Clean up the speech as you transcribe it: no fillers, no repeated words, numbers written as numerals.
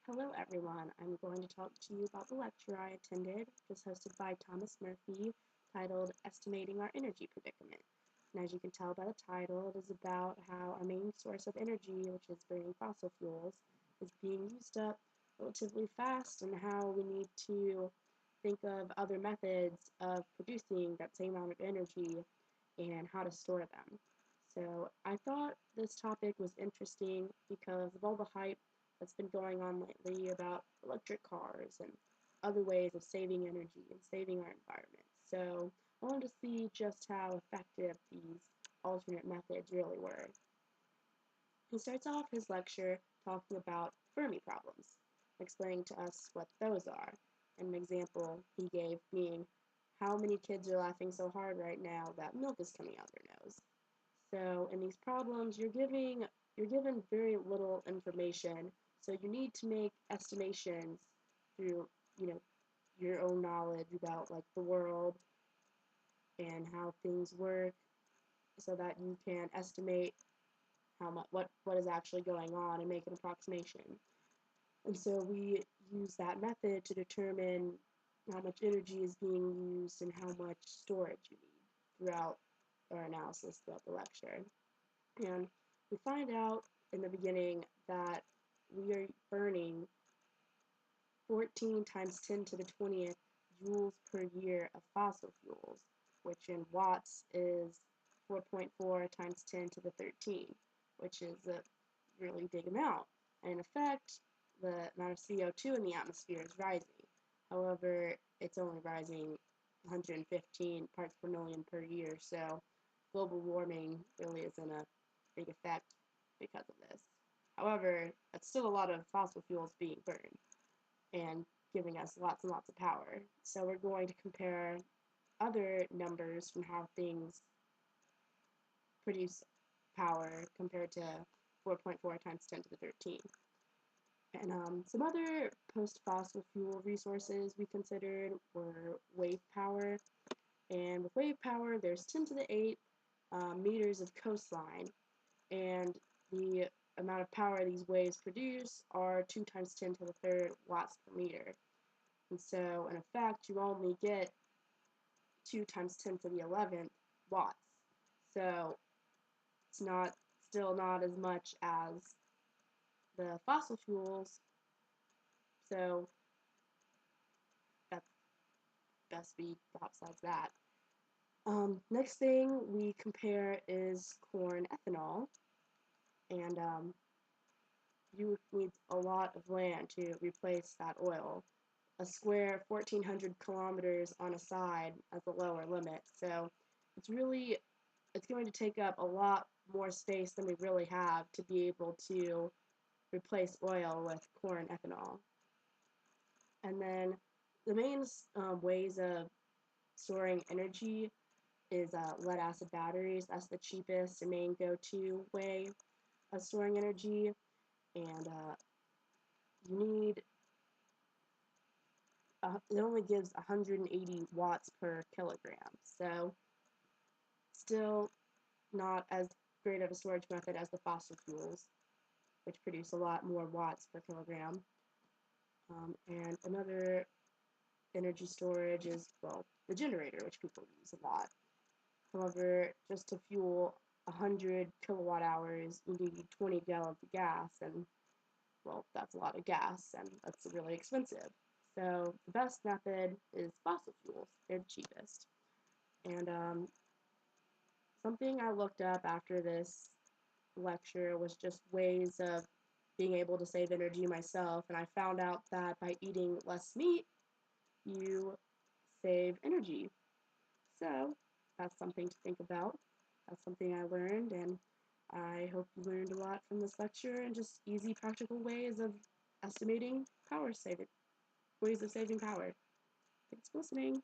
Hello everyone, I'm going to talk to you about the lecture I attended, which was hosted by Thomas Murphy, titled Estimating Our Energy Predicament. And as you can tell by the title, it is about how our main source of energy, which is burning fossil fuels, is being used up relatively fast and how we need to think of other methods of producing that same amount of energy and how to store them. So I thought this topic was interesting because of all the hype that's been going on lately about electric cars and other ways of saving energy and saving our environment. So I wanted to see just how effective these alternate methods really were. He starts off his lecture talking about Fermi problems, explaining to us what those are. And an example he gave being how many kids are laughing so hard right now that milk is coming out their nose. So in these problems, you're given very little information, so you need to make estimations through, you know, your own knowledge about like the world and how things work, so that you can estimate how much what is actually going on and make an approximation. And so we use that method to determine how much energy is being used and how much storage you need throughout our analysis throughout the lecture. And we find out in the beginning that we are burning 14 times 10 to the 20th joules per year of fossil fuels, which in watts is 4.4 times 10 to the 13, which is a really big amount. And in effect, the amount of CO2 in the atmosphere is rising. However, it's only rising 115 parts per million per year, so global warming really isn't a big effect because of this. However, that's still a lot of fossil fuels being burned and giving us lots and lots of power. So we're going to compare other numbers from how things produce power compared to 4.4 times 10 to the 13. And some other post-fossil fuel resources we considered were wave power. And with wave power, there's 10 to the 8 meters of coastline, and the amount of power these waves produce are 2 times 10 to the third watts per meter. And so, in effect, you only get 2 times 10 to the 11th watts. So, it's still not as much as the fossil fuels. So, that's best be besides that. Next thing we compare is corn ethanol, and you need a lot of land to replace that oil. A square 1,400 kilometers on a side as the lower limit. So it's going to take up a lot more space than we really have to be able to replace oil with corn ethanol. And then the main ways of storing energy is lead acid batteries. That's the cheapest and main go-to way of storing energy. And you need it only gives 180 watts per kilogram. So still not as great of a storage method as the fossil fuels, which produce a lot more watts per kilogram. And another energy storage is, well, the generator, which people use a lot. However, just to fuel 100 kilowatt hours, you need 20 gallons of gas, and, well, that's a lot of gas, and that's really expensive. So the best method is fossil fuels. They're the cheapest. And something I looked up after this lecture was just ways of being able to save energy myself, and I found out that by eating less meat, you save energy. So that's something to think about. That's something I learned, and I hope you learned a lot from this lecture and just easy, practical ways of estimating power saving, ways of saving power. Thanks for listening.